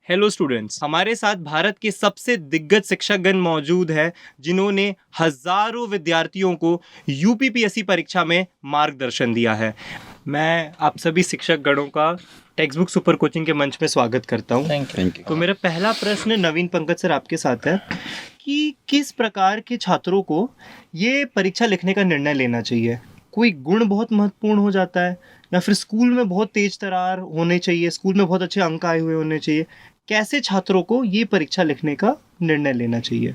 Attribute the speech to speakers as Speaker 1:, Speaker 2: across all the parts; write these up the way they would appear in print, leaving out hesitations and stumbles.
Speaker 1: Hello students, हमारे साथ भारत के सबसे दिग्गज शिक्षकगण मौजूद हैं जिन्होंने हजारों विद्यार्थियों को यूपीपीएससी परीक्षा में मार्गदर्शन दिया है। मैं आप सभी शिक्षक गणों का टेक्स्ट बुक सुपर कोचिंग के मंच में स्वागत करता हूं।
Speaker 2: Thank you.
Speaker 1: तो मेरा पहला प्रश्न नवीन पंकज सर आपके साथ है कि किस प्रकार के छात्रों को ये परीक्षा लिखने का निर्णय लेना चाहिए। कोई गुण बहुत महत्वपूर्ण हो जाता है या फिर स्कूल में बहुत तेज तरार होने चाहिए, स्कूल में बहुत अच्छे अंक आए हुए होने चाहिए। कैसे छात्रों को ये परीक्षा लिखने का निर्णय लेना चाहिए?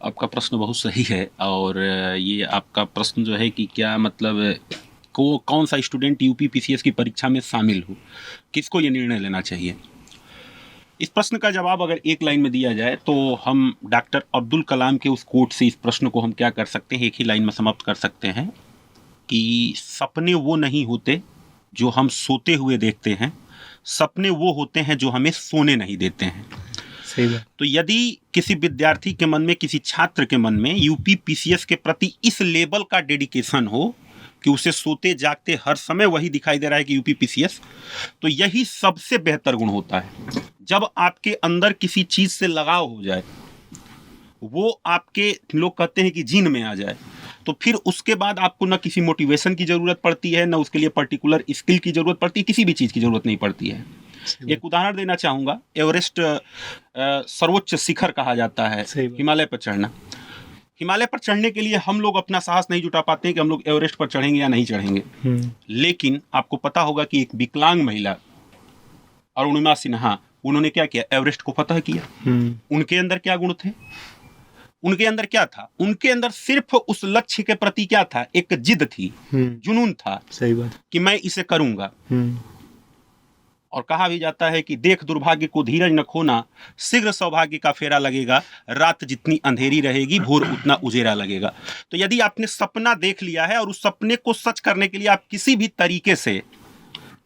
Speaker 2: आपका प्रश्न बहुत सही है और ये आपका प्रश्न जो है कि क्या मतलब कौन सा स्टूडेंट यूपीपीसीएस की परीक्षा में शामिल हो, किसको ये निर्णय लेना चाहिए। इस प्रश्न का जवाब अगर एक लाइन में दिया जाए तो हम डॉक्टर अब्दुल कलाम के उस कोट से इस प्रश्न को हम क्या कर सकते हैं, एक ही लाइन में समाप्त कर सकते हैं कि सपने वो नहीं होते जो हम सोते हुए देखते हैं, सपने वो होते हैं जो हमें सोने नहीं देते हैं।
Speaker 1: सही बात।
Speaker 2: तो यदि किसी विद्यार्थी के मन में, किसी छात्र के मन में यूपीपीसीएस के प्रति इस लेवल का डेडिकेशन हो कि उसे सोते जागते हर समय वही दिखाई दे रहा है कि यूपीपीसीएस, तो यही सबसे बेहतर गुण होता है। जब आपके अंदर किसी चीज से लगाव हो जाए, वो आपके, लोग कहते हैं कि जीन में आ जाए, तो फिर उसके बाद आपको न किसी मोटिवेशन की जरूरत पड़ती है, न उसके लिए पर्टिकुलर स्किल की जरूरत पड़ती है, किसी भी चीज की जरूरत नहीं पड़ती है। एक उदाहरण देना चाहूंगा, एवरेस्ट सर्वोच्च शिखर कहा जाता है, हिमालय पर चढ़ना। हिमालय पर चढ़ने के लिए हम लोग अपना साहस नहीं जुटा पाते हैं कि हम लोग एवरेस्ट पर चढ़ेंगे या नहीं चढ़ेंगे। लेकिन आपको पता होगा कि एक विकलांग महिला अरुणिमा सिन्हा, उन्होंने क्या किया, एवरेस्ट को फतह किया। उनके अंदर क्या गुण थे, उनके अंदर क्या था? उनके अंदर सिर्फ उस लक्ष्य के प्रति क्या था, एक जिद थी, जुनून था।
Speaker 1: सही बात
Speaker 2: कि मैं इसे करूंगा। और कहा भी जाता है कि देख दुर्भाग्य को धीरज न खोना, शीघ्र सौभाग्य का फेरा लगेगा, रात जितनी अंधेरी रहेगी भोर उतना उजेरा लगेगा। तो यदि आपने सपना देख लिया है और उस सपने को सच करने के लिए आप किसी भी तरीके से,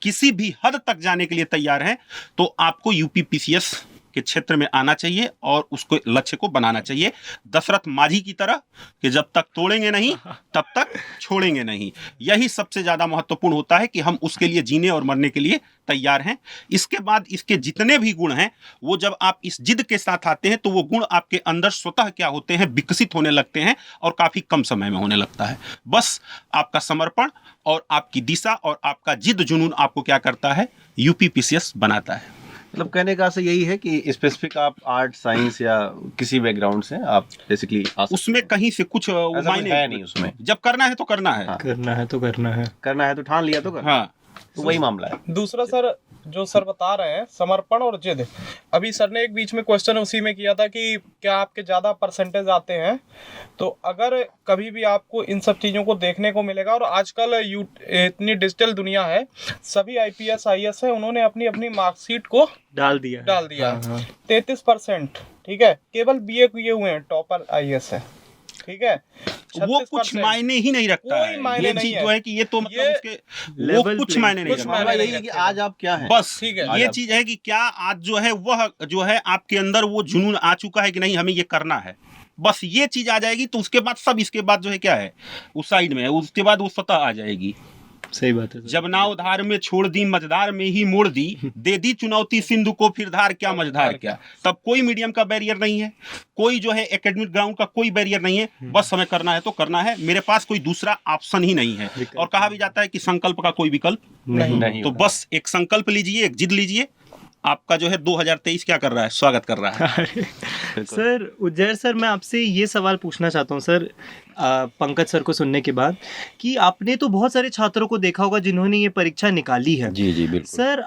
Speaker 2: किसी भी हद तक जाने के लिए तैयार हैं, तो आपको यूपीपीसीएस के क्षेत्र में आना चाहिए और उसको लक्ष्य को बनाना चाहिए, दशरथ माझी की तरह कि जब तक तोड़ेंगे नहीं तब तक छोड़ेंगे नहीं। यही सबसे ज्यादा महत्वपूर्ण होता है कि हम उसके लिए जीने और मरने के लिए तैयार हैं। इसके बाद इसके जितने भी गुण हैं, वो जब आप इस जिद के साथ आते हैं तो वो गुण आपके अंदर स्वतः क्या होते हैं, विकसित होने लगते हैं और काफी कम समय में होने लगता है। बस आपका समर्पण और आपकी दिशा और आपका जिद जुनून आपको क्या करता है, यूपीपीसीएस बनाता है।
Speaker 3: मतलब कहने का से यही है कि स्पेसिफिक आप आर्ट, साइंस या किसी बैकग्राउंड से आप बेसिकली
Speaker 2: उसमें कहीं से कुछ मायने
Speaker 3: है नहीं। उसमें
Speaker 2: जब करना है तो करना है।
Speaker 3: हाँ।
Speaker 1: करना है तो करना है,
Speaker 3: करना है तो ठान लिया तो करना।
Speaker 2: हाँ,
Speaker 3: तो वही मामला है।
Speaker 4: दूसरा सर, जो सर बता रहे हैं समर्पण और जिद, अभी सर ने एक बीच में क्वेश्चन उसी में किया था कि क्या आपके ज़्यादा परसेंटेज आते हैं, तो अगर कभी भी आपको इन सब चीज़ों को देखने को मिलेगा। और आजकल इतनी डिजिटल दुनिया है, सभी आईपीएस आईएएस है, उन्होंने अपनी अपनी मार्कशीट को
Speaker 1: डाल दिया।
Speaker 4: 33%, ठीक है, केवल बीए किए हुए हैं, टॉपर आईएएस है, ठीक है।
Speaker 2: वो कुछ मायने ही नहीं रखता है। ये चीज जो है कि ये तो मतलब उसके वो कुछ मायने नहीं रखता।
Speaker 3: यही है कि आज आप क्या हैं,
Speaker 2: बस
Speaker 4: ठीक है।
Speaker 2: ये चीज है कि क्या आज जो है वह जो है आपके अंदर वो जुनून आ चुका है कि नहीं, हमें ये करना है। बस ये चीज आ जाएगी तो उसके बाद सब, इसके बाद जो है क्या है उस साइड में है, उसके बाद वो स्वतः आ जाएगी।
Speaker 1: सही बात है।
Speaker 2: जब नाव धार में छोड़ दी, मझधार में ही मोड़ दी, दे दी चुनौती सिंधु को, फिर धार क्या मझधार क्या। तब कोई मीडियम का बैरियर नहीं है, कोई जो है एकेडमिक ग्राउंड का कोई बैरियर नहीं है। बस हमें करना है तो करना है, मेरे पास कोई दूसरा ऑप्शन ही नहीं है। और कहा भी जाता है कि संकल्प का कोई विकल्प
Speaker 3: नहीं।
Speaker 2: तो बस एक संकल्प लीजिए, एक जिद लीजिए। आपका जो है 2023 क्या कर रहा है, स्वागत कर रहा है।
Speaker 1: सर उज्जैर सर, मैं आपसे ये सवाल पूछना चाहता हूँ सर, पंकज सर को सुनने के बाद, कि आपने तो बहुत सारे छात्रों को देखा होगा जिन्होंने ये परीक्षा निकाली है।
Speaker 3: जी जी बिल्कुल
Speaker 1: सर,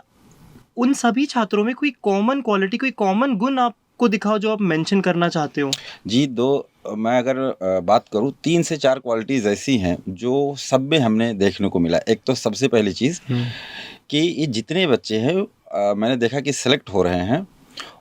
Speaker 1: उन सभी छात्रों में कोई कॉमन क्वालिटी, कोई कॉमन गुण आपको दिखाओ जो आप मेंशन करना चाहते हो।
Speaker 5: जी, मैं अगर बात करूँ, 3 से 4 क्वालिटीज़ ऐसी हैं जो सब में हमने देखने को मिला। एक तो सबसे पहली चीज़ कि ये जितने बच्चे हैं, मैंने देखा कि सेलेक्ट हो रहे हैं,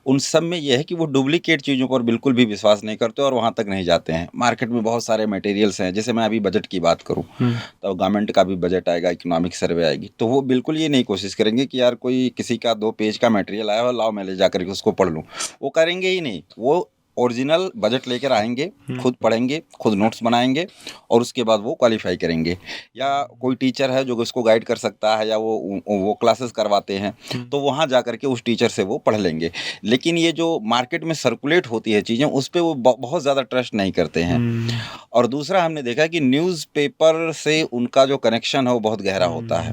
Speaker 5: उन सब में ये है कि वो डुप्लीकेट चीज़ों पर बिल्कुल भी विश्वास नहीं करते और वहाँ तक नहीं जाते हैं। मार्केट में बहुत सारे मटेरियल्स हैं, जैसे मैं अभी बजट की बात करूँ तो गवर्नमेंट का भी बजट आएगा, इकोनॉमिक सर्वे आएगी, तो वो बिल्कुल ये नहीं कोशिश करेंगे कि यार कोई किसी का 2 पेज का मटेरियल आया हो, लाओ मैं ले जा करके उसको पढ़ लूँ। वो करेंगे ही नहीं। वो ओरिजिनल बजट लेकर आएंगे, खुद पढ़ेंगे, खुद नोट्स बनाएंगे और उसके बाद वो क्वालिफाई करेंगे। या कोई टीचर है जो उसको गाइड कर सकता है या वो क्लासेस करवाते हैं तो वहाँ जा कर के उस टीचर से वो पढ़ लेंगे। लेकिन ये जो मार्केट में सर्कुलेट होती है चीज़ें उस पे वो बहुत ज़्यादा ट्रस्ट नहीं करते हैं। और दूसरा हमने देखा कि न्यूज़पेपर से उनका जो कनेक्शन है वो बहुत गहरा होता है,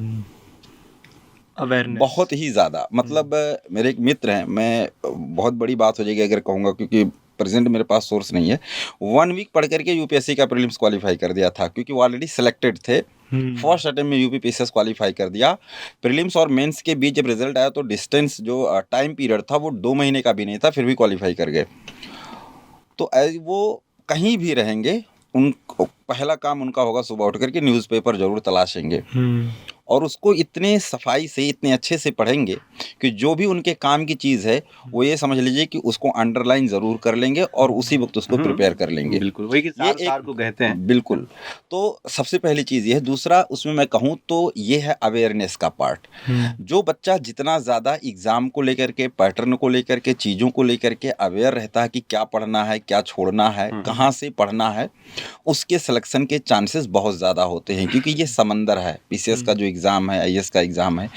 Speaker 1: अवेयरनेस
Speaker 5: बहुत ही ज़्यादा। मतलब मेरे एक मित्र हैं, मैं बहुत बड़ी बात हो जाएगी अगर कहूँगा क्योंकि प्रेजेंट मेरे पास सोर्स नहीं है, 1 वीक पढ़ करके यूपीएससी का प्रीलिम्स क्वालिफाई कर दिया था क्योंकि वो ऑलरेडी सिलेक्टेड थे। फर्स्ट अटेम्प्ट में यूपीपीसीएस क्वालिफाई कर दिया। प्रीलिम्स और मेंस के बीच जब रिजल्ट आया तो डिस्टेंस जो टाइम पीरियड था वो 2 महीने का भी नहीं था, फिर भी क्वालिफाई कर गए। तो वो कहीं भी रहेंगे, उन पहला काम उनका होगा सुबह उठ करके न्यूज़पेपर जरूर तलाशेंगे और उसको इतने सफाई से इतने अच्छे से पढ़ेंगे कि जो भी उनके काम की चीज़ है वो ये समझ लीजिए कि उसको अंडरलाइन ज़रूर कर लेंगे और उसी वक्त उसको प्रिपेयर कर लेंगे।
Speaker 3: बिल्कुल वही कि
Speaker 5: ये
Speaker 3: सार को कहते हैं।
Speaker 5: बिल्कुल। तो सबसे पहली चीज़ ये है। दूसरा उसमें मैं कहूँ तो ये है अवेयरनेस का पार्ट। जो बच्चा जितना ज़्यादा एग्ज़ाम को लेकर के, पैटर्न को लेकर के, चीज़ों को लेकर के अवेयर रहता है कि क्या पढ़ना है, क्या छोड़ना है, कहाँ से पढ़ना है, उसके सिलेक्शन के चांसेस बहुत ज़्यादा होते हैं क्योंकि ये समंदर है। पीसीएस का जो एग्ज़ाम है, आईएएस का एग्ज़ाम है,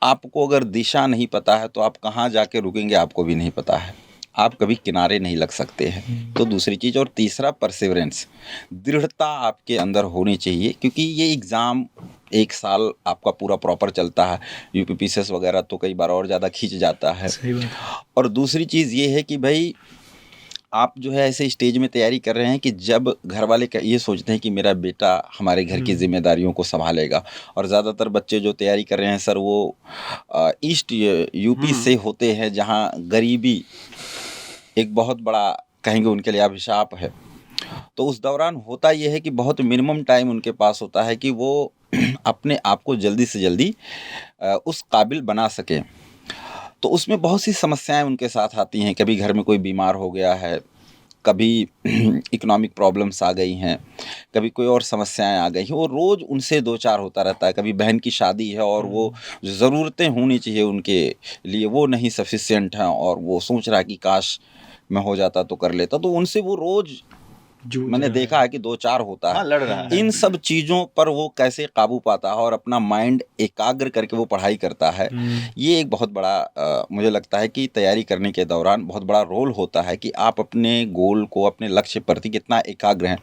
Speaker 5: आपको अगर दिशा नहीं पता है तो आप कहाँ जाके रुकेंगे आपको भी नहीं पता है, आप कभी किनारे नहीं लग सकते हैं। तो दूसरी चीज़। और तीसरा परसिवरेंस, दृढ़ता आपके अंदर होनी चाहिए क्योंकि ये एग्ज़ाम 1 साल आपका पूरा प्रॉपर चलता है। यूपीपीसीएस वगैरह तो कई बार और ज़्यादा खींच जाता है।
Speaker 1: सही बात।
Speaker 5: और दूसरी चीज़ ये है कि भाई आप जो है ऐसे स्टेज में तैयारी कर रहे हैं कि जब घर वाले ये सोचते हैं कि मेरा बेटा हमारे घर की जिम्मेदारियों को संभालेगा। और ज़्यादातर बच्चे जो तैयारी कर रहे हैं सर वो ईस्ट यूपी से होते हैं जहां गरीबी एक बहुत बड़ा कहेंगे उनके लिए अभिशाप है। तो उस दौरान होता ये है कि बहुत मिनिमम टाइम उनके पास होता है कि वो अपने आप को जल्दी से जल्दी उस काबिल बना सकें। तो उसमें बहुत सी समस्याएं उनके साथ आती हैं। कभी घर में कोई बीमार हो गया है, कभी इकोनॉमिक प्रॉब्लम्स आ गई हैं, कभी कोई और समस्याएं आ गई हैं, वो रोज़ उनसे 2-4 होता रहता है। कभी बहन की शादी है और वो जो ज़रूरतें होनी चाहिए उनके लिए वो नहीं सफिशिएंट हैं और वो सोच रहा है कि काश मैं हो जाता तो कर लेता। तो उनसे वो रोज़ मैंने देखा है कि 2-4 होता है।
Speaker 3: हाँ, लड़ रहा है।
Speaker 5: इन सब चीज़ों पर वो कैसे काबू पाता है और अपना माइंड एकाग्र करके वो पढ़ाई करता है, ये एक बहुत बड़ा मुझे लगता है कि तैयारी करने के दौरान बहुत बड़ा रोल होता है कि आप अपने गोल को, अपने लक्ष्य प्रति कितना एकाग्र हैं।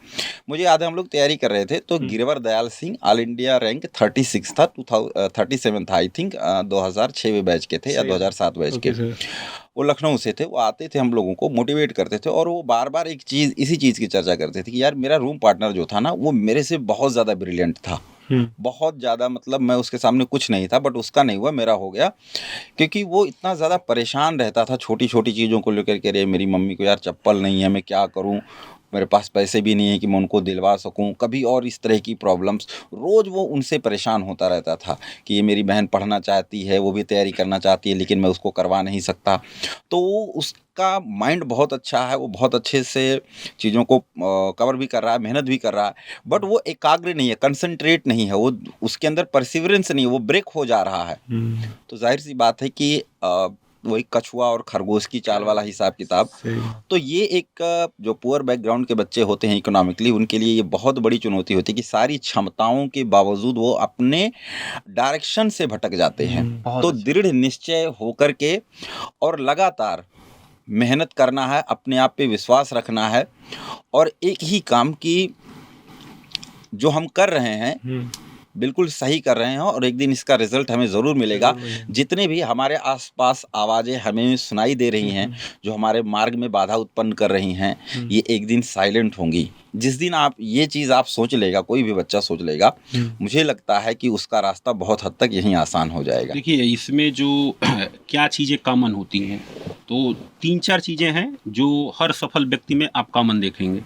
Speaker 5: मुझे याद है हम लोग तैयारी कर रहे थे तो Girwar Dayal Singh all India rank 36 था, 37 था आई थिंक, 2006 बैच के थे या 2007 बैच के। वो लखनऊ से थे, वो आते थे हम लोगों को मोटिवेट करते थे और वो बार बार एक चीज़ इसी चीज़ की चर्चा करते थे कि यार मेरा रूम पार्टनर जो था ना वो मेरे से बहुत ज़्यादा ब्रिलियंट था, बहुत ज़्यादा। मतलब मैं उसके सामने कुछ नहीं था, बट उसका नहीं हुआ, मेरा हो गया। क्योंकि वो इतना ज़्यादा परेशान रहता था छोटी छोटी चीज़ों को लेकर के, अरे मेरी मम्मी को यार चप्पल नहीं है, मैं क्या करूँ, मेरे पास पैसे भी नहीं है कि मैं उनको दिलवा सकूं, कभी और इस तरह की प्रॉब्लम्स। रोज़ वो उनसे परेशान होता रहता था कि ये मेरी बहन पढ़ना चाहती है, वो भी तैयारी करना चाहती है, लेकिन मैं उसको करवा नहीं सकता। तो उसका माइंड बहुत अच्छा है, वो बहुत अच्छे से चीज़ों को कवर भी कर रहा है, मेहनत भी कर रहा है, बट वो एकाग्र नहीं है, कंसंट्रेट नहीं है, वो उसके अंदर परसिवरेंस नहीं है, वो ब्रेक हो जा रहा है। तो जाहिर सी बात है कि वही कछुआ और खरगोश की चाल वाला हिसाब किताब। तो ये एक जो पुअर बैकग्राउंड के बच्चे होते हैं इकोनॉमिकली, उनके लिए ये बहुत बड़ी चुनौती होती है कि सारी क्षमताओं के बावजूद वो अपने डायरेक्शन से भटक जाते हैं। तो दृढ़ निश्चय होकर के और लगातार मेहनत करना है, अपने आप पे विश्वास रखना है और एक ही काम की जो हम कर रहे हैं बिल्कुल सही कर रहे हैं और एक दिन इसका रिजल्ट हमें ज़रूर मिलेगा। जितने भी हमारे आसपास आवाज़ें हमें सुनाई दे रही हैं जो हमारे मार्ग में बाधा उत्पन्न कर रही हैं, ये एक दिन साइलेंट होंगी। जिस दिन आप ये चीज़ आप सोच लेगा, कोई भी बच्चा सोच लेगा, मुझे लगता है कि उसका रास्ता बहुत हद तक यहीं आसान हो जाएगा।
Speaker 2: देखिए इसमें जो क्या चीज़ें कॉमन होती हैं, तो 3-4 चीज़ें हैं जो हर सफल व्यक्ति में आप कॉमन देखेंगे।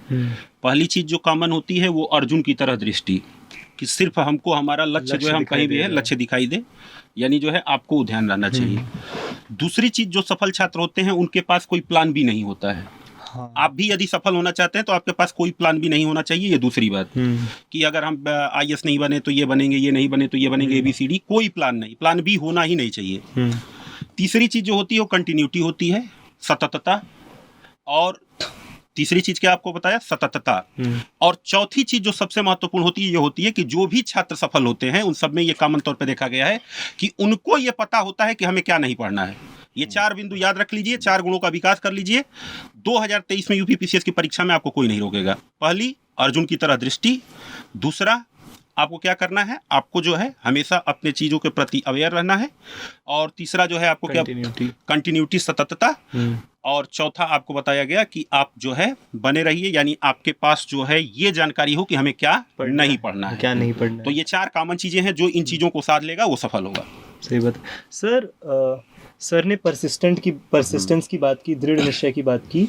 Speaker 2: पहली चीज़ जो कॉमन होती है वो अर्जुन की तरह दृष्टि, कि सिर्फ हमको हमारा लक्ष्य जो है हम कहीं भी है लक्ष्य दिखाई दे, यानी जो है आपको ध्यान रहना चाहिए। दूसरी चीज़ जो सफल छात्र होते हैं उनके पास कोई प्लान भी नहीं होता है। आप भी यदि सफल होना चाहते हैं तो आपके पास कोई प्लान भी नहीं होना चाहिए। ये दूसरी बात कि अगर हम आईएएस नहीं बने तो ये बनेंगे, ये नहीं बने तो ये बनेंगे, ABCD, कोई प्लान नहीं, प्लान भी होना ही नहीं चाहिए। तीसरी चीज़ जो होती है वो कंटिन्यूटी होती है, सततता, और तीसरी चीज क्या आपको बताया, सततता। और चौथी चीज जो सबसे महत्वपूर्ण होती है ये होती है कि जो भी छात्र सफल होते हैं उन सब में ये कॉमन तौर पे देखा गया है कि उनको ये पता होता है कि हमें क्या नहीं पढ़ना है। ये 4 बिंदु याद रख लीजिए, 4 गुणों का विकास कर लीजिए। 2023 में यूपीपीसीएस की परीक्षा में आपको कोई नहीं रोकेगा। पहली, अर्जुन की तरह दृष्टि। दूसरा, आपको क्या करना है, आपको जो है हमेशा अपने चीज़ों के प्रति अवेयर रहना है। और तीसरा जो है आपको क्या, कंटिन्यूटी, सततता। और चौथा आपको बताया गया कि आप जो है बने रहिए, यानी आपके पास जो है ये जानकारी हो कि हमें क्या नहीं पढ़ना है,
Speaker 1: क्या नहीं पढ़ना है।
Speaker 2: तो ये 4 कॉमन चीज़ें हैं, जो इन चीज़ों को साध लेगा वो सफल होगा।
Speaker 1: सही बात। सर ने परसिस्टेंस की बात की, दृढ़ निश्चय की बात की।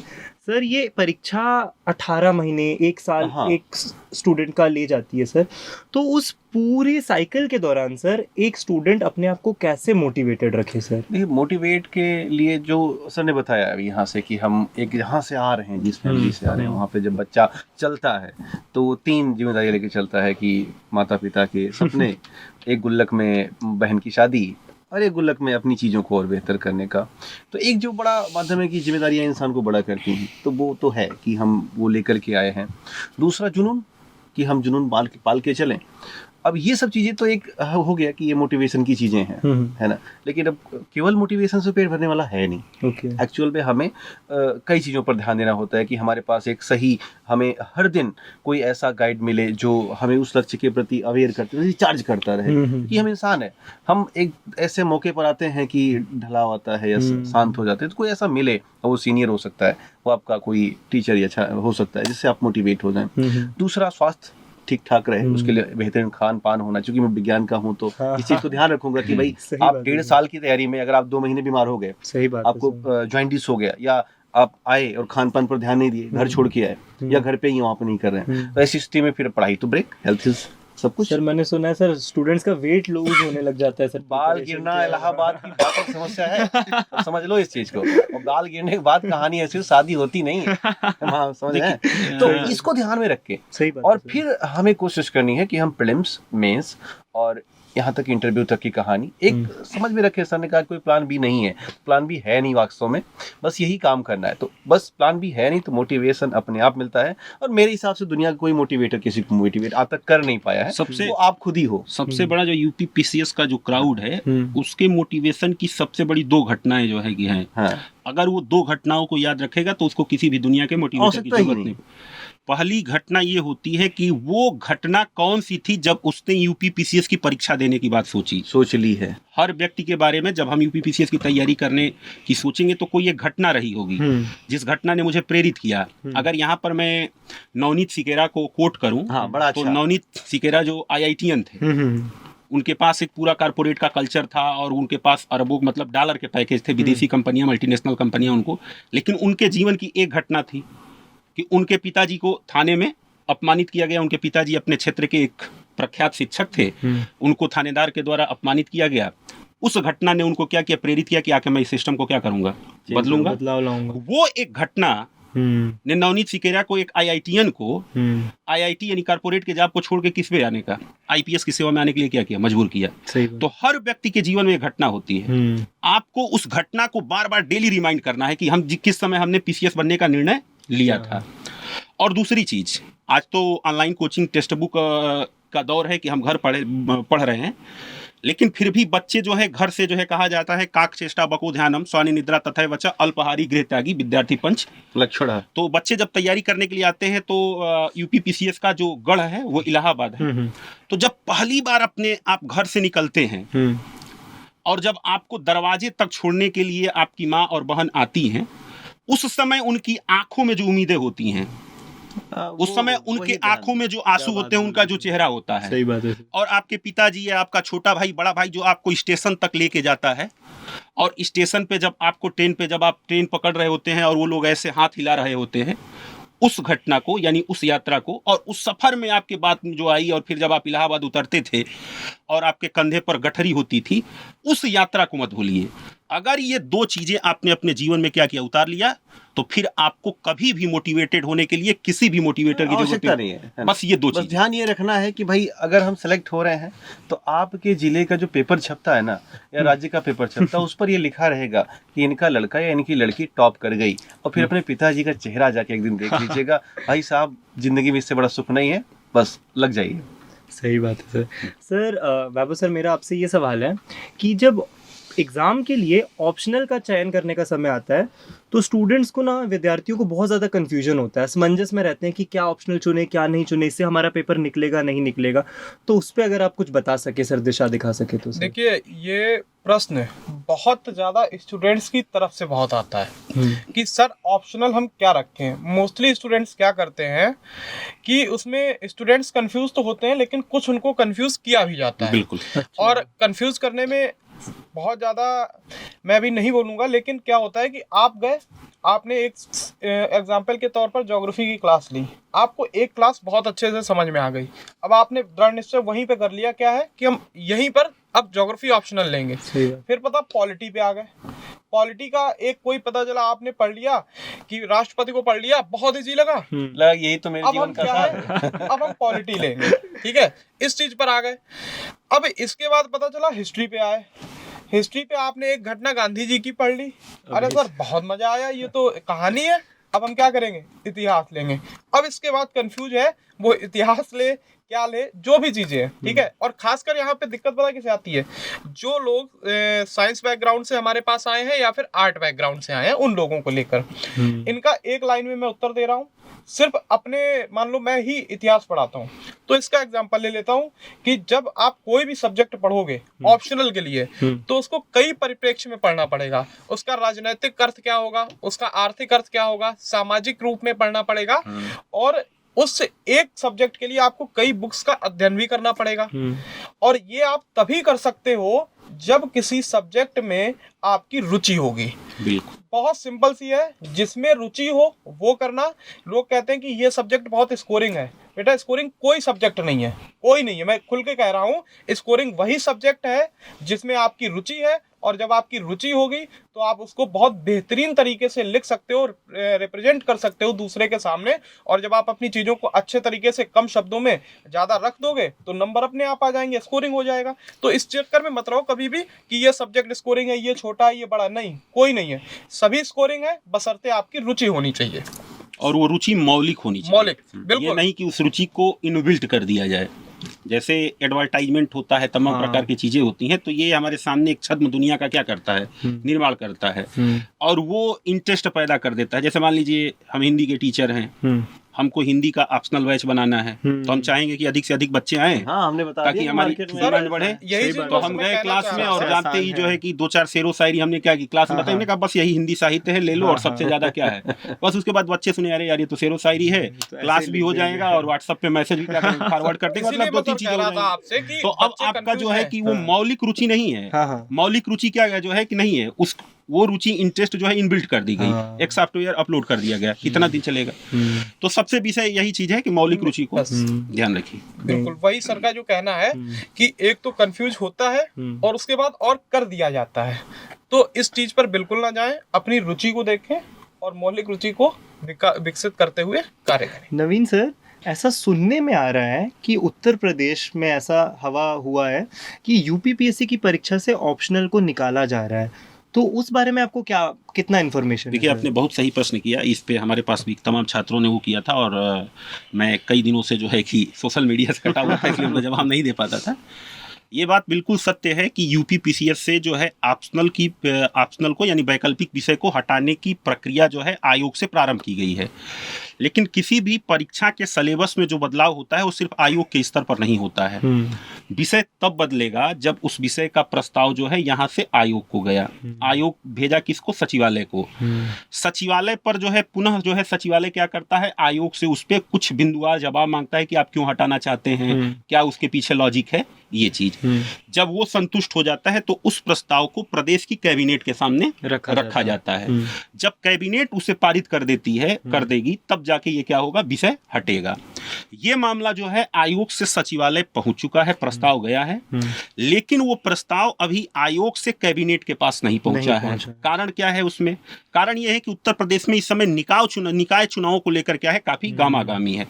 Speaker 1: सर ये परीक्षा 18 महीने, 1 साल एक स्टूडेंट का ले जाती है सर, तो उस पूरे साइकिल के दौरान सर एक स्टूडेंट अपने आप को कैसे मोटिवेटेड रखे सर?
Speaker 3: देखिए, मोटिवेट के लिए जो सर ने बताया अभी यहाँ से कि हम एक यहाँ से आ रहे हैं, जिस फैमिली से आ रहे हैं, वहाँ पे जब बच्चा चलता है तो 3 जिम्मेदारी लेके चलता है कि माता पिता के सपने, एक गुल्लक में बहन की शादी, और एक गुल्लक में अपनी चीज़ों को और बेहतर करने का। तो एक जो बड़ा माध्यम है कि जिम्मेदारियाँ इंसान को बड़ा करती हैं, तो वो तो है कि हम वो लेकर के आए हैं। दूसरा, जुनून, कि हम जुनून पाल के चलें। अब ये सब चीज़ें तो एक हो गया कि ये मोटिवेशन की चीज़ें हैं, है ना। लेकिन अब केवल मोटिवेशन से पेट भरने वाला है नहीं। एक्चुअल में हमें कई चीज़ों पर ध्यान देना होता है कि हमारे पास एक सही, हमें हर दिन कोई ऐसा गाइड मिले जो हमें उस लक्ष्य के प्रति अवेयर करते, रिचार्ज करता रहे कि हम इंसान है। हम एक ऐसे मौके पर आते हैं कि ढलाव आता है या शांत हो जाते हैं, तो कोई ऐसा मिले, वो सीनियर हो सकता है, वो आपका कोई टीचर या अच्छा हो सकता है, जिससे आप मोटिवेट हो जाएं। दूसरा, स्वास्थ्य ठीक ठाक रहे, उसके लिए बेहतरीन खान पान होना। क्योंकि मैं विज्ञान का हूँ तो इस चीज को ध्यान रखूंगा कि भाई आप 1.5 साल की तैयारी में अगर आप 2 महीने बीमार हो गए, आपको जॉइंटिस हो गया, या आप आए और खान पान पर ध्यान नहीं दिए, घर छोड़ के आए, या घर पे ही वहाँ पे नहीं कर रहे हैं, तो ऐसी स्थिति में फिर पढ़ाई तो ब्रेक, हेल्थ इज सब कुछ।
Speaker 1: सर मैंने सुना है सर स्टूडेंट्स का वेट लूज होने लग जाता है सर।
Speaker 3: बाल गिरना इलाहाबाद की व्यापक समस्या है, समझ लो इस चीज को। और बाल गिरने के बाद कहानी ऐसी, शादी होती नहीं है, हाँ समझ रहे हैं। तो इसको ध्यान में रख के
Speaker 1: सही बात
Speaker 3: और फिर हमें कोशिश करनी है कि हम प्रीलिम्स, मेंस और यहाँ तक इंटरव्यू तक की कहानी एक समझ में रखे। सर ने कहा कोई प्लान बी नहीं है, प्लान बी है नहीं वास्तव में, बस यही काम करना है। तो बस प्लान बी है नहीं तो मोटिवेशन अपने आप मिलता है। और मेरे हिसाब से दुनिया का कोई मोटिवेटर किसी को मोटिवेट आज तक कर नहीं पाया है,
Speaker 2: सबसे
Speaker 3: वो आप खुद ही हो।
Speaker 2: सबसे बड़ा जो यूपीपीसीएस का जो क्राउड है, उसके मोटिवेशन की सबसे बड़ी 2 घटनाएं जो है कि हैं। अगर वो 2 घटनाओं को याद रखेगा तो उसको किसी भी दुनिया के मोटिवेटर की जरूरत नहीं। पहली घटना ये होती है कि वो घटना कौन सी थी जब उसने यूपीपीसीएस की परीक्षा देने की बात सोच ली है। हर व्यक्ति के बारे में जब हम यूपीपीसीएस की तैयारी करने की सोचेंगे तो कोई एक घटना रही होगी जिस घटना ने मुझे प्रेरित किया। अगर यहाँ पर मैं नवनीत सिकेरा को कोट करूं,
Speaker 3: बड़ा अच्छा।
Speaker 2: तो नवनीत सिकेरा जो IITian थे, उनके पास एक पूरा कारपोरेट का कल्चर था और उनके पास अरबों मतलब डॉलर के पैकेज थे, विदेशी कंपनियां, मल्टीनेशनल कंपनियां उनको। लेकिन उनके जीवन की एक घटना थी कि उनके पिताजी को थाने में अपमानित किया गया। उनके पिताजी अपने क्षेत्र के एक प्रख्यात शिक्षक थे, उनको थानेदार के द्वारा अपमानित किया गया। उस घटना ने उनको क्या किया, प्रेरित किया कि आके मैं इस सिस्टम को क्या करूंगा, बदलूंगा,
Speaker 1: बदलाव लाऊंगा।
Speaker 2: वो एक घटना ने नवनीत सिकेरा को, एक IITian को, IIT यानी कारपोरेट के जॉब को छोड़ के किस पे आने का, IPS की सेवा में आने के लिए क्या किया, मजबूर किया। तो हर व्यक्ति के जीवन में एक घटना होती है, आपको उस घटना को बार बार डेली रिमाइंड करना है कि हम किस समय हमने PCS बनने का निर्णय लिया था। और दूसरी चीज, आज तो ऑनलाइन कोचिंग टेक्स्ट बुक का दौर है कि हम घर पढ़ रहे हैं, लेकिन फिर भी बच्चे जो है घर से जो है कहा जाता है काक चेष्टा बको ध्यानम स्वानि निद्रा तथा वचा अल्पहारी गृह त्यागी विद्यार्थी पंच
Speaker 3: लक्षण है।
Speaker 2: तो बच्चे जब तैयारी करने के लिए आते हैं तो यूपीपीसीएस का जो गढ़ है वो इलाहाबाद है। तो जब पहली बार अपने आप घर से निकलते हैं और जब आपको दरवाजे तक छोड़ने के लिए आपकी माँ और बहन आती हैं, उस समय उनकी आंखों में जो उम्मीदें होती हैं, उस समय उनके आंखों में जो आंसू होते हैं, उनका जो चेहरा होता है।
Speaker 1: सही बात है।
Speaker 2: और आपके पिताजी या आपका छोटा भाई, बड़ा भाई जो आपको स्टेशन तक लेके जाता है, और स्टेशन पे जब आपको जब आप ट्रेन पकड़ रहे होते हैं और वो लोग ऐसे हाथ हिला रहे होते हैं, उस घटना को यानी उस यात्रा को, और उस सफर में आपके बात जो आई, और फिर जब आप इलाहाबाद उतरते थे और आपके कंधे पर गठरी होती थी, उस यात्रा को मत भूलिए। अगर ये 2 चीजें आपने अपने जीवन में क्या किया, उतार लिया, तो फिर आपको कभी भी मोटिवेटेड होने के लिए किसी भी मोटिवेटर की जरूरत
Speaker 3: आवश्यकता नहीं है ना?
Speaker 2: बस ये 2
Speaker 3: बस
Speaker 2: चीज।
Speaker 3: ध्यान ये रखना है कि भाई अगर हम सेलेक्ट हो रहे हैं तो आपके जिले का जो पेपर छपता है ना, या राज्य का पेपर छपता है, उस पर ये लिखा रहेगा कि इनका लड़का या इनकी लड़की टॉप कर गई, और फिर अपने पिताजी का चेहरा जाके एक दिन देख लीजिएगा, भाई साहब जिंदगी में इससे बड़ा सुख नहीं है, बस लग जाइए।
Speaker 1: सही बात है सर। सर बाबू सर, मेरा आपसे ये सवाल है कि जब एग्ज़ाम के लिए ऑप्शनल का चयन करने का समय आता है तो स्टूडेंट्स को ना, विद्यार्थियों को बहुत ज़्यादा कन्फ्यूजन होता है, असमंजस में रहते हैं कि क्या ऑप्शनल चुने क्या नहीं चुने, इससे हमारा पेपर निकलेगा नहीं निकलेगा। तो उस पर अगर आप कुछ बता सके सर, दिशा दिखा सके तो सर।
Speaker 4: देखिए, ये प्रश्न बहुत ज़्यादा स्टूडेंट्स की तरफ से बहुत आता है कि सर ऑप्शनल हम क्या रखें। मोस्टली स्टूडेंट्स क्या करते हैं कि उसमें स्टूडेंट्स कंफ्यूज तो होते हैं, लेकिन कुछ उनको कंफ्यूज किया भी जाता है।
Speaker 2: बिल्कुल।
Speaker 4: और कंफ्यूज करने में बहुत ज़्यादा मैं भी नहीं बोलूँगा, लेकिन क्या होता है कि आप गए, आपने एक एग्जाम्पल के तौर पर ज्योग्राफी की क्लास ली, आपको एक क्लास बहुत अच्छे से समझ में आ गई, अब आपने दृढ़ निश्चय वहीं पे कर लिया क्या है कि हम यहीं पर अब ज्योग्राफी ऑप्शनल लेंगे। फिर पता पॉलिटी पे आ गए, पॉलिटी का एक कोई पता चला, आपने पढ़ लिया कि राष्ट्रपति को पढ़ लिया, बहुत इजी लगा,
Speaker 3: लगा यही तो मेरे
Speaker 4: अब
Speaker 3: जीवन
Speaker 4: हम
Speaker 3: का
Speaker 4: क्या
Speaker 3: सार
Speaker 4: है,
Speaker 3: है।
Speaker 4: अब हम पॉलिटी लेंगे, ठीक है, इस चीज पर आ गए। अब इसके बाद पता चला हिस्ट्री पे आए, हिस्ट्री पे आपने एक घटना गांधी जी की पढ़ ली, अरे सर बहुत मजा आया, ये तो कहानी है, अब हम क्या करेंगे, इतिहास लेंगे। अब इसके बाद कंफ्यूज है वो इतिहास ले क्या ले, जो भी चीजें हैं, ठीक है। और खासकर यहाँ पे दिक्कत पता किसे आती है, जो लोग साइंस बैकग्राउंड से हमारे पास आए हैं या फिर आर्ट बैकग्राउंड से आए हैं, उन लोगों को लेकर इनका एक लाइन में मैं उत्तर दे रहा हूँ। सिर्फ अपने, मान लो मैं ही इतिहास पढ़ाता हूँ, तो इसका एग्जांपल ले लेता हूँ कि जब आप कोई भी सब्जेक्ट पढ़ोगे ऑप्शनल के लिए, तो उसको कई परिप्रेक्ष्य में पढ़ना पड़ेगा। उसका राजनीतिक अर्थ क्या होगा, उसका आर्थिक अर्थ क्या होगा, सामाजिक रूप में पढ़ना पड़ेगा, और उस एक सब्जेक्ट के लिए आपको कई बुक्स का अध्ययन भी करना पड़ेगा। और ये आप तभी कर सकते हो जब किसी सब्जेक्ट में आपकी रुचि होगी।
Speaker 2: बिल्कुल।
Speaker 4: बहुत सिंपल सी है, जिसमें रुचि हो वो करना। लोग कहते हैं कि ये सब्जेक्ट बहुत स्कोरिंग है, बेटा स्कोरिंग कोई सब्जेक्ट नहीं है, कोई नहीं है, मैं खुल के कह रहा हूँ, स्कोरिंग वही सब्जेक्ट है जिसमें आपकी रुचि है, और जब आपकी रुचि होगी तो आप उसको बहुत बेहतरीन तरीके से लिख सकते हो, रिप्रेजेंट कर सकते हो दूसरे के सामने। और जब आप अपनी चीज़ों को अच्छे तरीके से कम शब्दों में ज़्यादा रख दोगे तो नंबर अपने आप आ जाएंगे, स्कोरिंग हो जाएगा। तो इस चक्कर में मत रहो कभी भी कि ये सब्जेक्ट स्कोरिंग है, ये छोटा है, ये बड़ा, नहीं, कोई नहीं है, सभी स्कोरिंग है, बशर्ते आपकी रुचि होनी चाहिए।
Speaker 2: और वो रुचि मौलिक होनी चाहिए।
Speaker 4: मौलिक, बिल्कुल।
Speaker 2: ये नहीं कि उस रुचि को इनबिल्ट कर दिया जाए। जैसे एडवर्टाइजमेंट होता है, तमाम प्रकार की चीजें होती हैं, तो ये हमारे सामने एक छद्म दुनिया का क्या करता है, निर्माण करता है, और वो इंटरेस्ट पैदा कर देता है। जैसे मान लीजिए हम हिंदी के टीचर हैं, हमको हिंदी का ऑप्शनल बैच बनाना है, तो हम चाहेंगे कि अधिक से अधिक बच्चे आए,
Speaker 3: हाँ, हमने बता
Speaker 2: ताकि
Speaker 3: दिया
Speaker 2: हमारी
Speaker 3: मार्केट में
Speaker 2: डिमांड बढ़े।
Speaker 4: यही चीज़
Speaker 2: तो हम गए क्लास में और जानते ही जो है कि 2-4 शेरो शायरी हमने क्या की, क्लास में बताया, हमने कहा बस यही हिंदी साहित्य है, ले लो, और सबसे ज्यादा क्या है। बस उसके बाद बच्चे सुने, अरे यार ये तो शेरो शायरी है, क्लास भी हो जाएगा और व्हाट्सएप पे मैसेज भी फॉरवर्ड कर देंगे, मतलब 2-3 चीजें हो जाएंगी। तो अब आपका जो है कि वो मौलिक रुचि नहीं है, मौलिक रुचि क्या है जो है कि नहीं है, उस वो रुचि इंटरेस्ट जो है इनबिल्ट कर दी गई, एक सॉफ्टवेयर अपलोड कर दिया गया, कितना दिन चलेगा। तो सबसे विषय यही चीज है कि मौलिक रुचि को ध्यान रखिए।
Speaker 4: बिल्कुल वही सर का जो कहना है कि एक तो कंफ्यूज होता है और उसके बाद और कर दिया जाता है, तो इस चीज पर बिल्कुल ना जाएं, अपनी रुचि को देखें और मौलिक रुचि को विकसित करते हुए कार्य करें।
Speaker 1: नवीन सर, ऐसा सुनने में आ रहा है कि उत्तर प्रदेश में ऐसा हवा हुआ है कि यूपीपीएससी की परीक्षा से ऑप्शनल को निकाला जा रहा है, तो उस बारे में आपको कितना इन्फॉर्मेशन है?
Speaker 2: देखिए, आपने बहुत सही प्रश्न किया, इस पे हमारे पास भी तमाम छात्रों ने वो किया था, और मैं कई दिनों से जो है कि सोशल मीडिया से कटा हुआ था, इसलिए उनका जवाब नहीं दे पाता था। ये बात बिल्कुल सत्य है कि यूपीपीसीएस से जो है ऑप्शनल को यानी वैकल्पिक विषय को हटाने की प्रक्रिया जो है आयोग से प्रारंभ की गई है। लेकिन किसी भी परीक्षा के सिलेबस में जो बदलाव होता है वो सिर्फ आयोग के स्तर पर नहीं होता है। विषय तब बदलेगा जब उस विषय का प्रस्ताव जो है यहाँ से आयोग को गया, आयोग भेजा किसको, सचिवालय को। सचिवालय पर जो है पुनः जो है सचिवालय क्या करता है, आयोग से उस पर कुछ बिंदुवार जवाब मांगता है कि आप क्यों हटाना चाहते हैं, क्या उसके पीछे लॉजिक है, ये चीज। जब वो संतुष्ट हो जाता है तो उस प्रस्ताव को प्रदेश की कैबिनेट के सामने रखा जाता है। जब कैबिनेट उसे पारित कर देती है, कर देगी, तब जाके ये क्या होगा, विषय हटेगा। ये मामला जो है आयोग से सचिवालय पहुंच चुका है, प्रस्ताव गया है, लेकिन वो प्रस्ताव अभी आयोग से कैबिनेट के पास नहीं पहुंचा है। कारण क्या है उसमें? कारण ये है कि उत्तर प्रदेश में इस समय निकाय चुनावों को लेकर क्या है, काफी गामागामी है।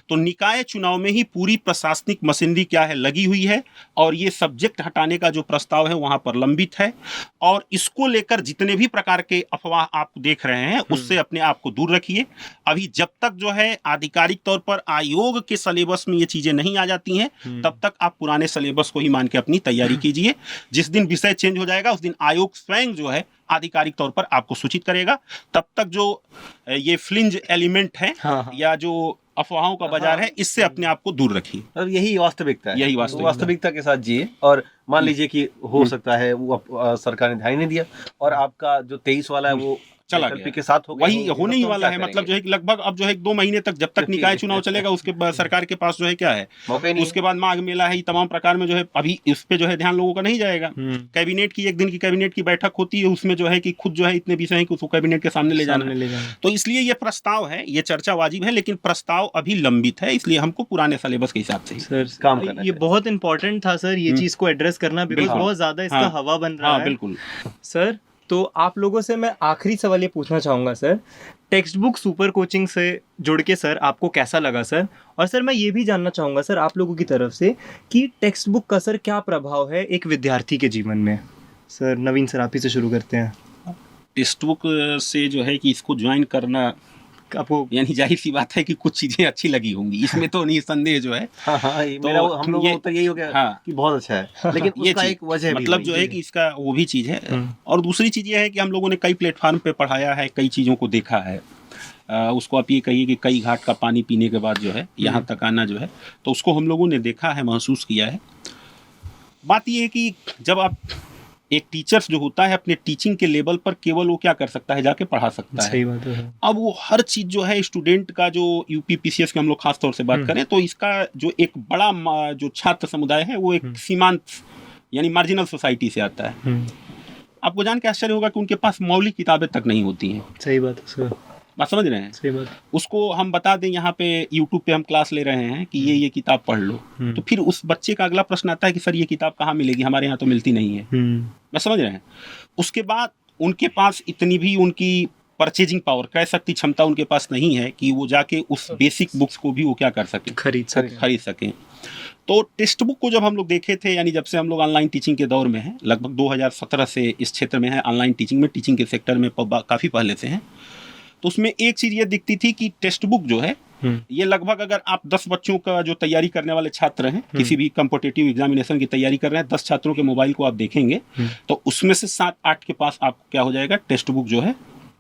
Speaker 2: तो निकाय चुनाव में ही पूरी प्रशासनिक मशीनरी क्या है, लगी हुई है, और ये सब्जेक्ट हटाने का जो प्रस्ताव है वहां पर लंबित है। और इसको लेकर जितने भी प्रकार के अफवाह आप देख रहे हैं उससे अपने आप को दूर रखिए। अभी जब तक जो है आधिकारिक तौर पर आयोग के सिलेबस में ये चीजें नहीं आ जाती हैं, तब तक आप पुराने सिलेबस को ही मान के अपनी तैयारी कीजिए। जिस दिन विषय चेंज हो जाएगा उस दिन आयोग स्वयं जो है आधिकारिक तौर पर आपको सूचित करेगा। तब तक जो ये फ्लिंज एलिमेंट है या जो अफवाहों का बाजार है, इससे अपने आप को दूर रखिए।
Speaker 3: और यही वास्तविकता है,
Speaker 2: यही
Speaker 3: वास्तविकता के साथ जिए। और मान लीजिए कि हो सकता है वो सरकार ने ध्यान नहीं दिया और आपका जो 23 वाला है वो
Speaker 2: चला
Speaker 3: वैकल्पिक
Speaker 2: गया,
Speaker 3: के साथ हो गया,
Speaker 2: वही होने ही
Speaker 3: तो
Speaker 2: वाला
Speaker 3: क्या
Speaker 2: है। मतलब
Speaker 3: करेंगे?
Speaker 2: जो है कि लगभग अब जो है 2 महीने तक जब तक निकाय चुनाव चलेगा उसके बाद सरकार के पास जो है क्या है,
Speaker 3: मौका ही नहीं
Speaker 2: उसके बाद माघ मेला है, ये तमाम प्रकार में जो है अभी इस पे जो है ध्यान लोगों का नहीं जाएगा। कैबिनेट की 1 दिन की कैबिनेट की बैठक होती है, उसमें जो है कि खुद जो है इतने विषय हैं कि उसको कैबिनेट के सामने ले जाना है। तो इसलिए ये प्रस्ताव है, ये चर्चा वाजिब है, लेकिन प्रस्ताव अभी लंबित है, इसलिए हमको पुराने सिलेबस के हिसाब से
Speaker 1: सर
Speaker 3: काम करना
Speaker 1: ये
Speaker 3: चाहिए।
Speaker 1: बहुत इंपॉर्टेंट था सर, ये चीज को एड्रेस करना, बिकॉज
Speaker 2: बिल्कुल।
Speaker 1: बहुत ज्यादा इसका
Speaker 2: हाँ।
Speaker 1: हवा बन रहा
Speaker 2: हाँ
Speaker 1: है।
Speaker 2: बिल्कुल
Speaker 1: सर तो आप लोगों से मैं आखिरी सवाल ये पूछना चाहूँगा sir, text book super coaching से जुड़ के सर आपको कैसा लगा सर? और सर मैं ये भी जानना चाहूँगा सर आप लोगों की तरफ से कि टेक्स्ट बुक का सर क्या प्रभाव है एक विद्यार्थी के जीवन में? सर नवीन सर आप ही से शुरू करते हैं।
Speaker 2: टेक्स्ट बुक से जो है कि इसको ज्वाइन करना
Speaker 1: आपको
Speaker 2: यानी जाहिर सी बात है कि कुछ चीजें अच्छी लगी होंगी, इसमें तो नहीं संदेह जो है।
Speaker 3: हाँ,
Speaker 2: तो
Speaker 3: मेरा हम लोगों का
Speaker 2: ये-
Speaker 3: उत्तर यही हो गया
Speaker 2: हाँ।
Speaker 3: कि बहुत अच्छा है, लेकिन
Speaker 2: ये
Speaker 3: उसका
Speaker 2: चीज,
Speaker 3: एक वजह भी
Speaker 2: मतलब
Speaker 3: हुई।
Speaker 2: जो है कि इसका वो भी चीज है। और दूसरी चीज ये है कि हम लोगों ने कई प्लेटफॉर्म पे पढ़ाया है, कई चीजों को देखा है। उसको आप ये कहिए कि कई घाट का पानी पीने के बाद जो है यहाँ तक आना जो है, तो उसको हम लोगों ने देखा है, महसूस किया है। बात ये है कि जब आप एक टीचर्स जो होता है अपने टीचिंग के लेवल पर केवल वो क्या कर सकता है, जाके पढ़ा सकता है।
Speaker 1: सही बात है।
Speaker 2: अब वो हर चीज जो है स्टूडेंट का जो यूपी पीसीएस के हम लोग खास तौर से बात करें तो इसका जो एक बड़ा जो छात्र समुदाय है वो एक सीमांत यानी मार्जिनल सोसाइटी से आता है। आपको जान के आश्चर्य होगा कि उनके पास मौलिक किताबें तक नहीं होती हैं।
Speaker 1: सही बात है सर,
Speaker 2: बात समझ रहे हैं?
Speaker 1: सही बात।
Speaker 2: उसको हम बता दें यहाँ पे यूट्यूब पे हम क्लास ले रहे हैं कि ये किताब पढ़ लो, तो फिर उस बच्चे का अगला प्रश्न आता है कि सर ये किताब कहाँ मिलेगी, हमारे यहाँ तो मिलती नहीं है। बस समझ रहे हैं? उसके बाद उनके पास इतनी भी उनकी परचेजिंग पावर, क्रय शक्ति क्षमता उनके पास नहीं है कि वो जाके उस बेसिक बुक्स को भी वो क्या कर सके, खरीद सकें। तो टेक्स्ट बुक को जब हम लोग देखे थे, यानी जब से हम लोग ऑनलाइन टीचिंग के दौर में हैं, लगभग 2017 से इस क्षेत्र में है, ऑनलाइन टीचिंग में, टीचिंग के सेक्टर में काफ़ी पहले से हैं, तो उसमें एक चीज़ ये दिखती थी कि टेक्स्ट बुक जो है ये लगभग अगर आप 10 बच्चों का जो तैयारी करने वाले छात्र हैं, किसी भी कॉम्पिटिटिव एग्जामिनेशन की तैयारी कर रहे हैं, 10 छात्रों के मोबाइल को आप देखेंगे तो उसमें से 7-8 के पास आपको क्या हो जाएगा, टेक्स्ट बुक जो है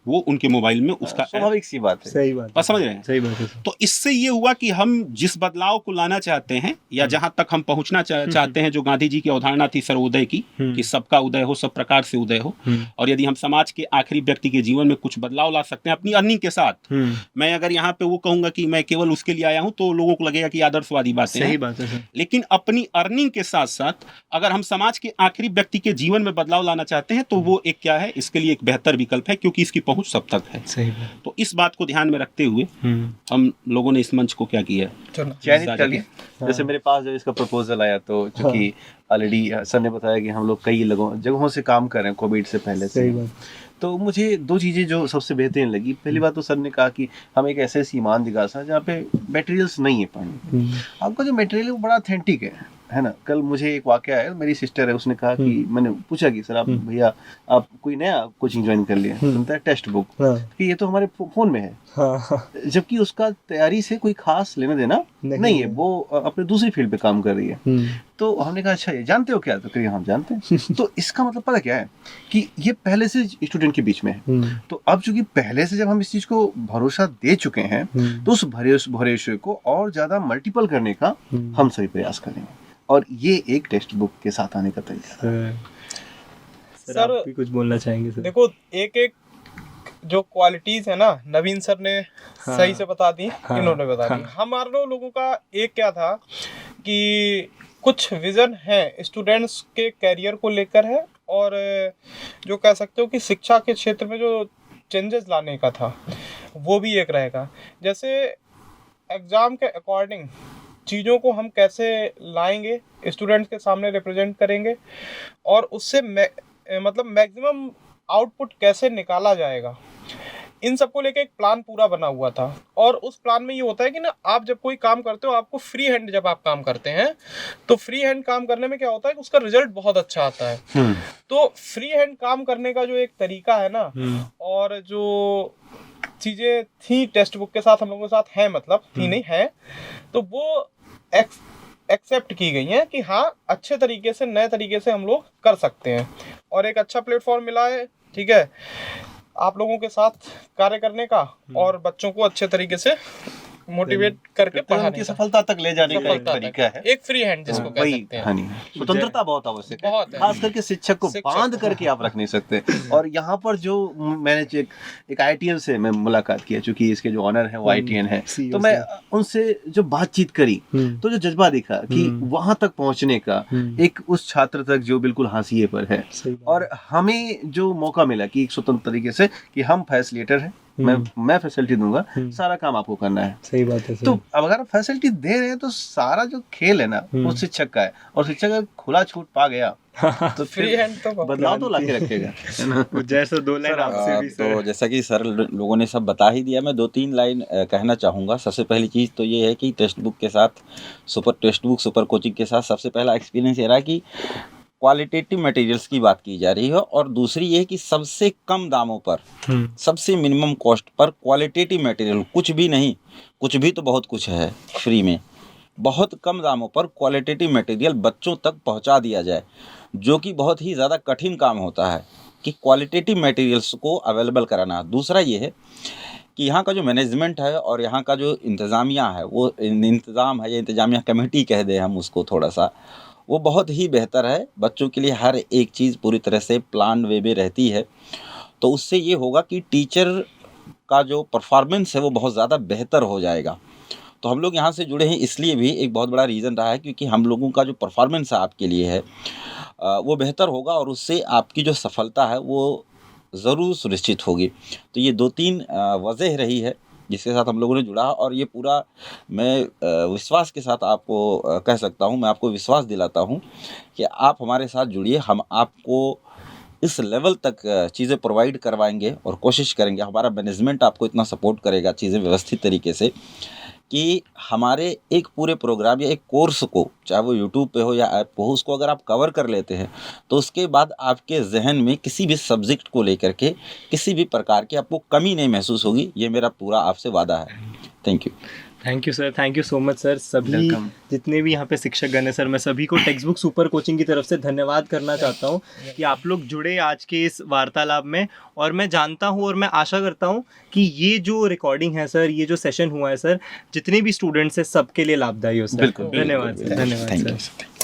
Speaker 2: वो उनके मोबाइल में उसका
Speaker 3: स्वाभाविक सी बात है।
Speaker 1: सही बात,
Speaker 2: बात समझ रहे हैं?
Speaker 1: सही बात है।
Speaker 2: तो इससे ये हुआ कि हम जिस बदलाव को लाना चाहते हैं या जहां तक हम पहुंचना चाहते हैं, जो गांधी जी की अवधारणा थी सर्वोदय की, कि सबका उदय हो, सब प्रकार से उदय हो, और यदि हम समाज के आखिरी व्यक्ति के जीवन में कुछ बदलाव ला सकते हैं अपनी अर्निंग के साथ। मैं अगर यहाँ पे वो कहूंगा कि मैं केवल उसके लिए आया हूँ तो लोगों को लगेगा कि आदर्शवादी बातें
Speaker 1: सही
Speaker 2: हैं।
Speaker 1: बात है सर।
Speaker 2: लेकिन अपनी अर्निंग के साथ साथ अगर हम समाज के आखिरी व्यक्ति के जीवन में बदलाव लाना चाहते हैं तो वो एक क्या है, इसके लिए एक बेहतर विकल्प है, क्योंकि इसकी पहुंच सब तक है।
Speaker 1: सही बात।
Speaker 2: तो इस बात को ध्यान में रखते हुए हम लोगों ने इस मंच को क्या किया,
Speaker 3: चयनित कर लिया। जैसे मेरे पास जब इसका प्रपोजल आया तो चूंकि ऑलरेडी सर ने बताया कि हम लोग कई जगहों से काम कर रहे हैं कोविड से पहले से।
Speaker 1: सही बात।
Speaker 3: तो मुझे 2 चीज़ें जो सबसे बेहतरीन लगी, पहली बात तो सर ने कहा कि हम एक ऐसे ईमान दिखा सकते हैं जहाँ पे मटेरियल्स नहीं है पढ़ने। आपका जो मटेरियल है वो बड़ा ऑथेंटिक है ना। कल मुझे एक वाकया है, मेरी सिस्टर है, उसने कहा कि मैंने पूछा कि सर आप भैया आप कोई नया कोचिंग ज्वाइन कर लिया, सुनता है टेक्स्ट बुक कि ये तो हमारे फोन में है, जबकि उसका तैयारी से कोई खास लेना देना नहीं है, वो अपने दूसरी फील्ड पे काम कर रही है। तो हमने कहा अच्छा ये जानते हो क्या? तो कहिए हम जानते हैं। तो इसका मतलब पता क्या है कि ये पहले से स्टूडेंट के बीच में है। तो अब चूंकि पहले से जब हम इस चीज को भरोसा दे चुके हैं तो उस भरोसे को और ज्यादा मल्टीपल करने का हम सभी प्रयास करेंगे, और ये एक टेक्स्ट बुक के साथ आने का तरीका है।
Speaker 4: सर,
Speaker 1: आप भी कुछ बोलना चाहेंगे सर?
Speaker 4: देखो एक जो क्वालिटीज है ना, नवीन सर ने सही से बता दी, इन्होंने बता दी। हमारे लोगों का एक क्या था कि कुछ विजन है स्टूडेंट्स के कैरियर को लेकर है, और जो कह सकते हो कि शिक्षा के क्षेत्र में जो चेंजेस लाने का था वो भी एक रहेगा। जैसे एग्ज़ाम के अकॉर्डिंग चीज़ों को हम कैसे लाएंगे, स्टूडेंट्स के सामने रिप्रेजेंट करेंगे और उससे मतलब मैक्सिमम आउटपुट कैसे निकाला जाएगा, इन सबको लेके एक प्लान पूरा बना हुआ था। और उस प्लान में ये होता है कि ना, आप जब कोई काम करते हो, आपको फ्री हैंड जब आप काम करते हैं, तो फ्री हैंड काम करने में क्या होता है कि उसका रिजल्ट बहुत अच्छा आता है। तो फ्री हैंड काम करने का जो एक तरीका है ना, और जो चीज़ें थी टेक्स्ट बुक के साथ हम लोगों के साथ हैं, मतलब थी नहीं है, तो वो एक्सेप्ट की गई हैं कि हाँ, अच्छे तरीके से, नए तरीके से हम लोग कर सकते हैं और एक अच्छा प्लेटफॉर्म मिला है, ठीक है, आप लोगों के साथ कार्य करने का और बच्चों को अच्छे तरीके से मोटिवेट करके
Speaker 3: उनकी
Speaker 4: पढ़ाने का,
Speaker 3: सफलता तक ले जाने का एक
Speaker 4: सफलता
Speaker 3: तरीका
Speaker 4: तक।
Speaker 3: है।
Speaker 4: एक फ्री हैंड जिसको कह
Speaker 3: वही
Speaker 4: सकते हैं।
Speaker 3: कहानी है। स्वतंत्रता बहुत आवश्यक है,
Speaker 4: बहुत है।
Speaker 3: खास करके शिक्षक को
Speaker 4: शिक्षक
Speaker 3: बांध
Speaker 4: को।
Speaker 3: करके आप रख नहीं सकते। और यहाँ पर जो मैंने एक आईटीएन से मैं मुलाकात किया, चूंकि इसके जो ऑनर है वो आईटीएन है,
Speaker 1: CEO
Speaker 3: तो मैं उनसे जो बातचीत करी तो जो जज्बा दिखा कि वहां तक पहुंचने का, एक उस छात्र तक जो बिल्कुल हाशिए पर है, और हमें जो मौका मिला कि एक स्वतंत्र तरीके से कि हम फैसिलिटेटर हैं, मैं फैसिलिटी दूंगा, सारा काम आपको करना है।
Speaker 1: सही बात है।
Speaker 3: तो अब अगर फैसिलिटी दे रहे हैं तो सारा जो खेल है ना वो शिक्षक का है, और शिक्षक अगर खुला छूट पा गया तो
Speaker 4: फ्री हैंड तो
Speaker 3: बदलाव तो लाके रखेगा, है ना।
Speaker 1: जैसे 2 लाइन आपसे भी
Speaker 5: तो जैसा कि सर लोगों ने सब बता ही दिया, मैं 2-3 लाइन कहना चाहूँगा। सबसे पहली चीज़ तो ये है कि टेक्स्ट बुक के साथ, सुपर कोचिंग के साथ सबसे पहला एक्सपीरियंस ये रहा कि क्वालिटेटिव मटेरियल्स की बात की जा रही है, और दूसरी ये कि सबसे कम दामों पर, सबसे minimum cost per qualitative material, कुछ भी नहीं, कुछ भी तो बहुत कुछ है फ्री में, बहुत कम दामों पर क्वालिटेटिव मटेरियल बच्चों तक पहुंचा दिया जाए, जो कि बहुत ही ज़्यादा कठिन काम होता है कि क्वालिटेटिव मटेरियल्स को अवेलेबल कराना। दूसरा ये है कि यहाँ का जो मैनेजमेंट है और यहाँ का जो इंतज़ामिया है, वो इंतज़ाम है या इंतज़ामिया कमेटी कह दें हम उसको थोड़ा सा, वो बहुत ही बेहतर है। बच्चों के लिए हर एक चीज़ पूरी तरह से प्लान वे में रहती है, तो उससे ये होगा कि टीचर का जो परफॉर्मेंस है वो बहुत ज़्यादा बेहतर हो जाएगा। तो हम लोग यहाँ से जुड़े हैं इसलिए भी एक बहुत बड़ा रीज़न रहा है, क्योंकि हम लोगों का जो परफॉर्मेंस है आपके लिए है वो बेहतर होगा, और उससे आपकी जो सफलता है वो ज़रूर सुनिश्चित होगी। तो ये 2-3 वजह रही है जिसके साथ हम लोगों ने जुड़ा, और ये पूरा मैं विश्वास के साथ आपको कह सकता हूँ, मैं आपको विश्वास दिलाता हूँ कि आप हमारे साथ जुड़िए, हम आपको इस लेवल तक चीज़ें प्रोवाइड करवाएंगे और कोशिश करेंगे, हमारा मैनेजमेंट आपको इतना सपोर्ट करेगा चीज़ें व्यवस्थित तरीके से, कि हमारे एक पूरे प्रोग्राम या एक कोर्स को, चाहे वो यूट्यूब पे हो या ऐप हो, उसको अगर आप कवर कर लेते हैं तो उसके बाद आपके जहन में किसी भी सब्जेक्ट को लेकर के किसी भी प्रकार की आपको कमी नहीं महसूस होगी। ये मेरा पूरा आपसे वादा है। Thank you.
Speaker 1: Thank you sir, thank you so much sir. सभी
Speaker 3: Welcome.
Speaker 1: जितने भी यहाँ पे शिक्षक गण हैं सर, मैं सभी को टेक्स्ट बुक सुपर कोचिंग की तरफ से धन्यवाद करना चाहता हूँ कि आप लोग जुड़े आज के इस वार्तालाप में, और मैं जानता हूँ और मैं आशा करता हूँ कि ये जो रिकॉर्डिंग है सर, ये जो सेशन हुआ है सर, जितने भी स्टूडेंट्स हैं सबके लिए लाभदायी हो सर।
Speaker 3: बिल्कुल,
Speaker 1: धन्यवाद सर, धन्यवाद
Speaker 5: थैंक
Speaker 1: सर।
Speaker 5: यू।